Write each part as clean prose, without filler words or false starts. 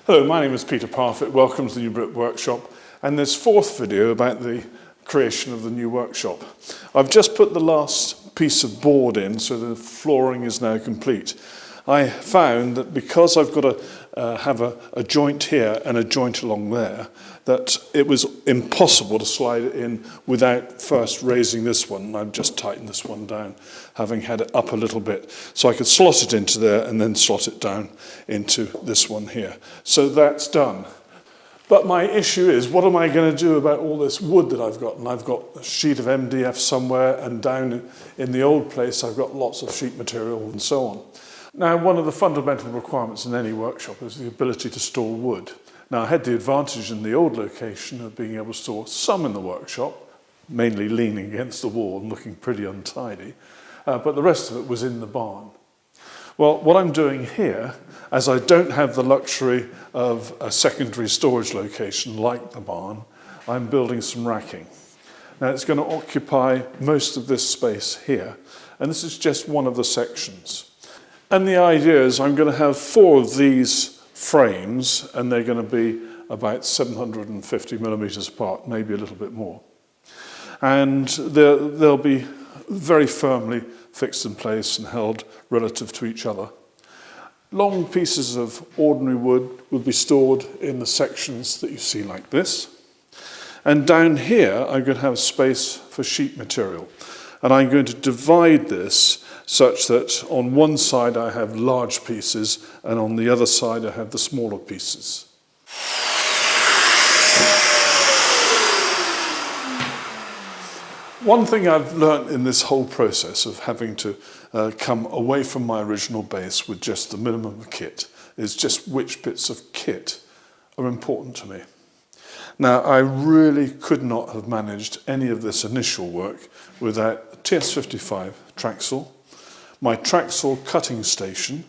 Hello, my name is Peter Parfitt. Welcome to the new Brit workshop and this fourth video about the creation of the new workshop. I've just put the last piece of board in, so the flooring is now complete. I found that because I've got to have a joint here and a joint along there, that it was impossible to slide it in without first raising this one. I've just tightened this one down, having had it up a little bit. So I could slot it into there and then slot it down into this one here. So that's done. But my issue is, what am I going to do about all this wood that I've got? And I've got a sheet of MDF somewhere, and down in the old place I've got lots of sheet material and so on. Now, one of the fundamental requirements in any workshop is the ability to store wood. Now, I had the advantage in the old location of being able to store some in the workshop, mainly leaning against the wall and looking pretty untidy, but the rest of it was in the barn. Well, what I'm doing here, as I don't have the luxury of a secondary storage location like the barn, I'm building some racking. Now, it's going to occupy most of this space here, and this is just one of the sections. And the idea is I'm going to have 4 of these frames, and they're going to be about 750 millimeters apart, maybe a little bit more. And they'll be very firmly fixed in place and held relative to each other. Long pieces of ordinary wood will be stored in the sections that you see like this. And down here, I'm going to have space for sheet material. And I'm going to divide this such that on one side I have large pieces and on the other side I have the smaller pieces. One thing I've learnt in this whole process of having to come away from my original base with just the minimum of kit is just which bits of kit are important to me. Now, I really could not have managed any of this initial work without a TS55 track saw, my track saw cutting station,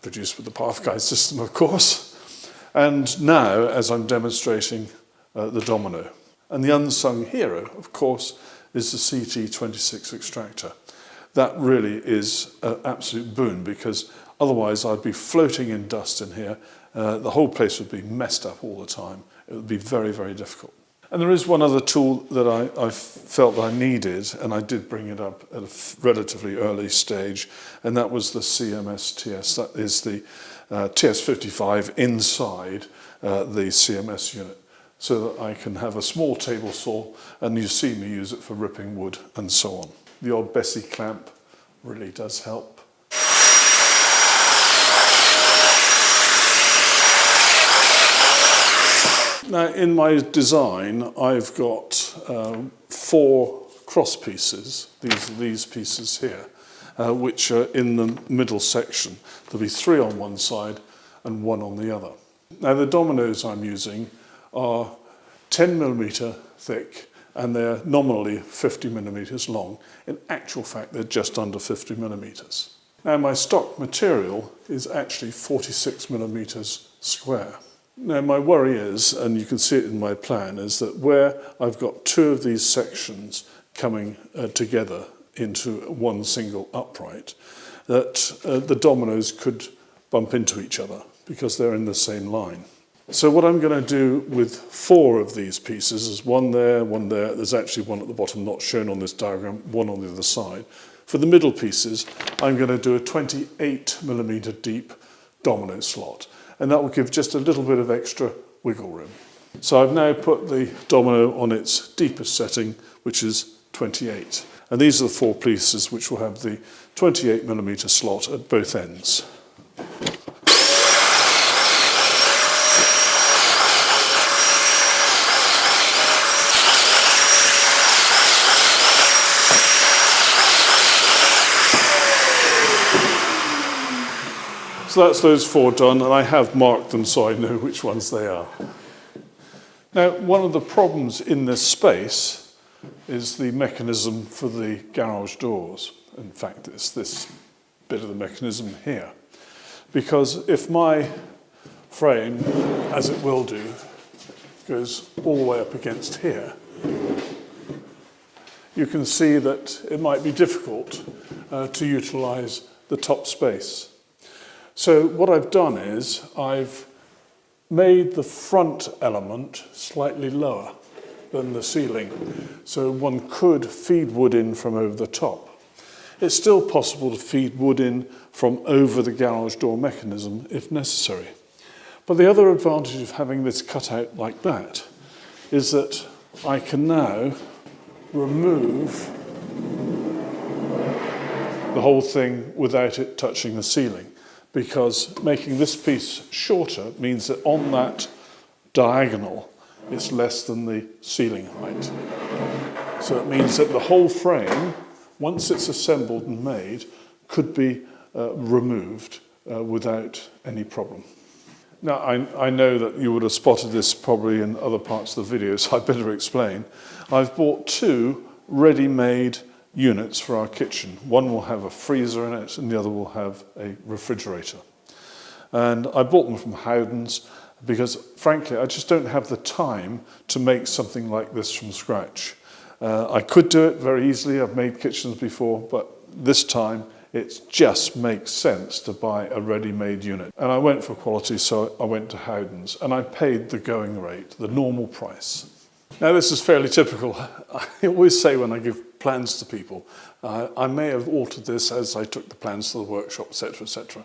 produced with the Pathguide system, of course, and now, as I'm demonstrating, the domino. And the unsung hero, of course, is the CT26 extractor. That really is an absolute boon, because otherwise I'd be floating in dust in here. The whole place would be messed up all the time. It would be very, very difficult. And there is one other tool that I felt I needed, and I did bring it up at a relatively early stage, and that was the CMS TS. That is the TS55 inside the CMS unit, so that I can have a small table saw, and you see me use it for ripping wood and so on. The old Bessie clamp really does help. Now, in my design, I've got 4 cross pieces. These pieces here, which are in the middle section. There'll be 3 on one side and 1 on the other. Now, the dominoes I'm using are 10 millimeter thick, and they're nominally 50 millimeters long. In actual fact, they're just under 50 millimeters. Now, my stock material is actually 46 millimeters square. Now, my worry is, and you can see it in my plan, is that where I've got 2 of these sections coming together into one single upright, that the dominoes could bump into each other because they're in the same line. So what I'm going to do with 4 of these pieces is one there, there's actually one at the bottom not shown on this diagram, one on the other side. For the middle pieces, I'm going to do a 28 millimeter deep domino slot. And that will give just a little bit of extra wiggle room. So I've now put the domino on its deepest setting, which is 28. And these are the 4 pieces which will have the 28 millimeter slot at both ends. So that's those 4 done, and I have marked them so I know which ones they are. Now, one of the problems in this space is the mechanism for the garage doors. In fact, it's this bit of the mechanism here. Because if my frame, as it will do, goes all the way up against here, you can see that it might be difficult to utilize the top space. So what I've done is I've made the front element slightly lower than the ceiling, so one could feed wood in from over the top. It's still possible to feed wood in from over the garage door mechanism if necessary. But the other advantage of having this cut out like that is that I can now remove the whole thing without it touching the ceiling, because making this piece shorter means that on that diagonal it's less than the ceiling height. So it means that the whole frame, once it's assembled and made, could be removed without any problem. Now, I know that you would have spotted this probably in other parts of the video, so I'd better explain. I've bought two ready-made units for our kitchen. One will have a freezer in it and the other will have a refrigerator. And I bought them from Howden's because, frankly, I just don't have the time to make something like this from scratch. I could do it very easily. I've made kitchens before, but this time it just makes sense to buy a ready-made unit. And I went for quality, so I went to Howden's and I paid the going rate, the normal price. Now, this is fairly typical. I always say when I give plans to people, I may have altered this as I took the plans to the workshop, etc., etc.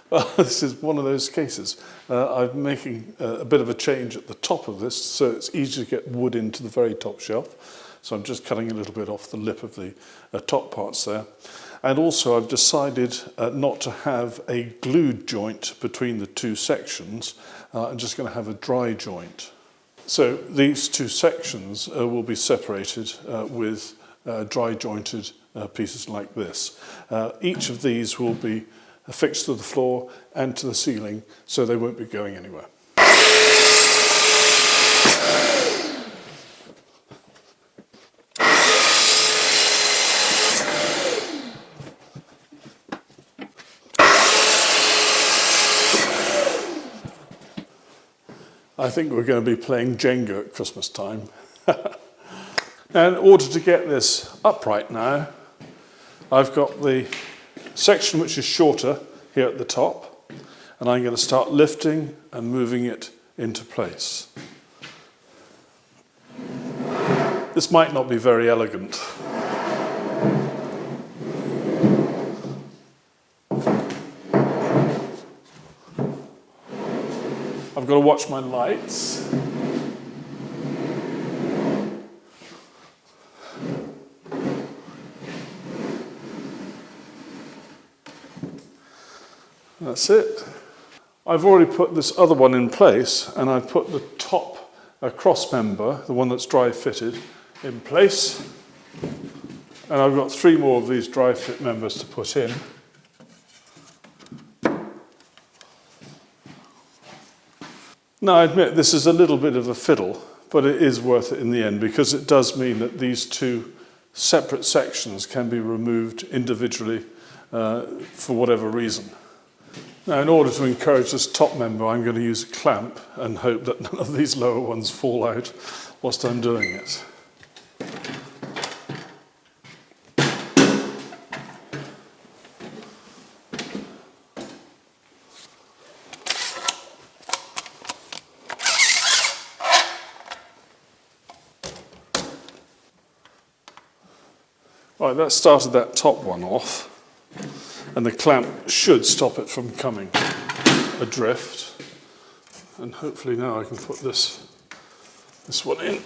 Well, this is one of those cases. I'm making a bit of a change at the top of this, so it's easy to get wood into the very top shelf. So I'm just cutting a little bit off the lip of the top parts there. And also I've decided not to have a glued joint between the two sections. I'm just going to have a dry joint. So these two sections will be separated with dry jointed pieces like this. Each of these will be affixed to the floor and to the ceiling, so they won't be going anywhere. I think we're going to be playing Jenga at Christmas time. Now, in order to get this upright now, I've got the section which is shorter here at the top, and I'm going to start lifting and moving it into place. This might not be very elegant. I've got to watch my lights. That's it. I've already put this other one in place, and I've put the top cross member, the one that's dry fitted, in place. And I've got 3 more of these dry fit members to put in. Now, I admit this is a little bit of a fiddle, but it is worth it in the end, because it does mean that these two separate sections can be removed individually for whatever reason. Now, in order to encourage this top member, I'm going to use a clamp and hope that none of these lower ones fall out whilst I'm doing it. Right, that started that top one off, and the clamp should stop it from coming adrift. And hopefully now I can put this one in.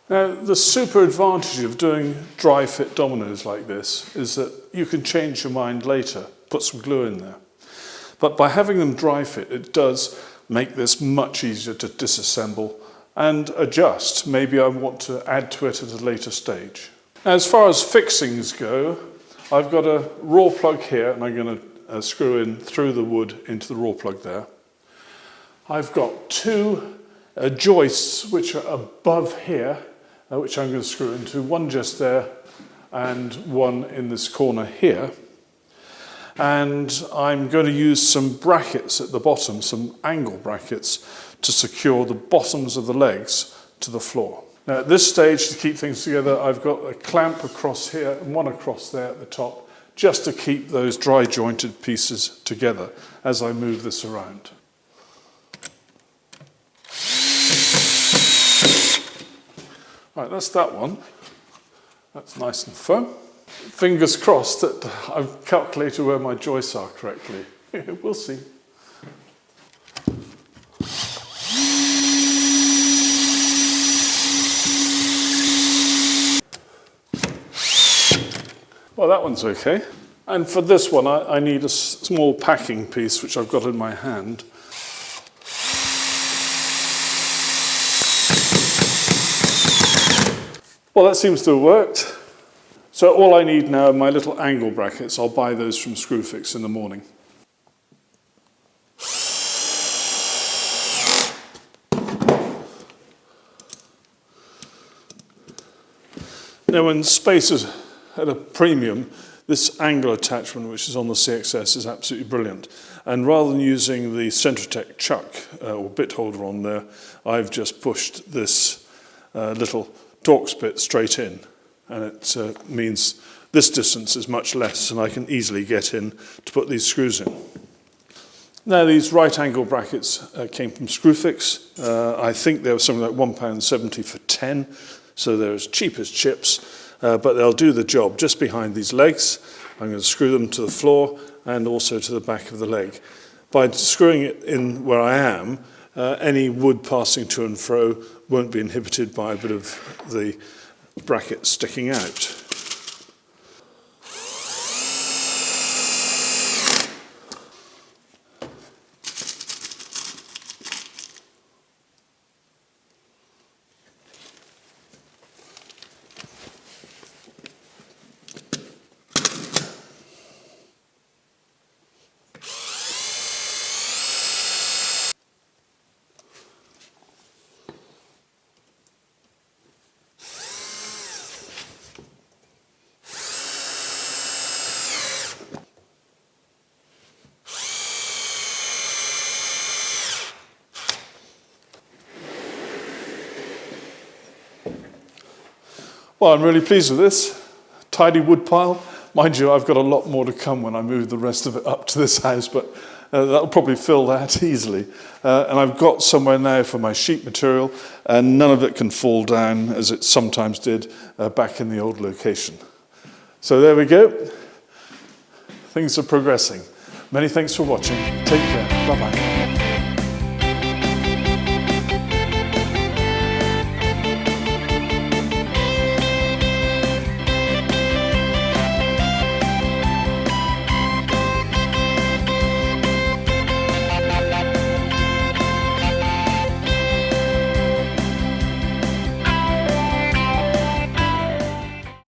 Now, the super advantage of doing dry fit dominoes like this is that you can change your mind later, put some glue in there. But by having them dry fit, it does make this much easier to disassemble and adjust. Maybe I want to add to it at a later stage. Now, as far as fixings go, I've got a raw plug here, and I'm going screw in through the wood into the raw plug there. I've got two joists which are above here, which I'm going to screw into, one just there and one in this corner here. And I'm going to use some brackets at the bottom, some angle brackets, to secure the bottoms of the legs to the floor. Now at this stage, to keep things together, I've got a clamp across here and one across there at the top, just to keep those dry jointed pieces together as I move this around. Right, that's that one. That's nice and firm. Fingers crossed that I've calculated where my joists are correctly. We'll see. Well, that one's okay. And for this one, I need a small packing piece, which I've got in my hand. Well, that seems to have worked. So all I need now are my little angle brackets. I'll buy those from Screwfix in the morning. Now when space is at a premium, this angle attachment, which is on the CXS, is absolutely brilliant. And rather than using the Centratec chuck or bit holder on there, I've just pushed this little Torx bit straight in. And it means this distance is much less, and I can easily get in to put these screws in. Now these right angle brackets came from Screwfix. I think they were something like £1.70 for 10, so they're as cheap as chips, but they'll do the job just behind these legs. I'm going to screw them to the floor and also to the back of the leg. By screwing it in where I am, any wood passing to and fro won't be inhibited by a bit of the bracket sticking out. Well, I'm really pleased with this. Tidy wood pile. Mind you, I've got a lot more to come when I move the rest of it up to this house, but that'll probably fill that easily. And I've got somewhere now for my sheet material, and none of it can fall down as it sometimes did back in the old location. So there we go. Things are progressing. Many thanks for watching. Take care. Bye-bye.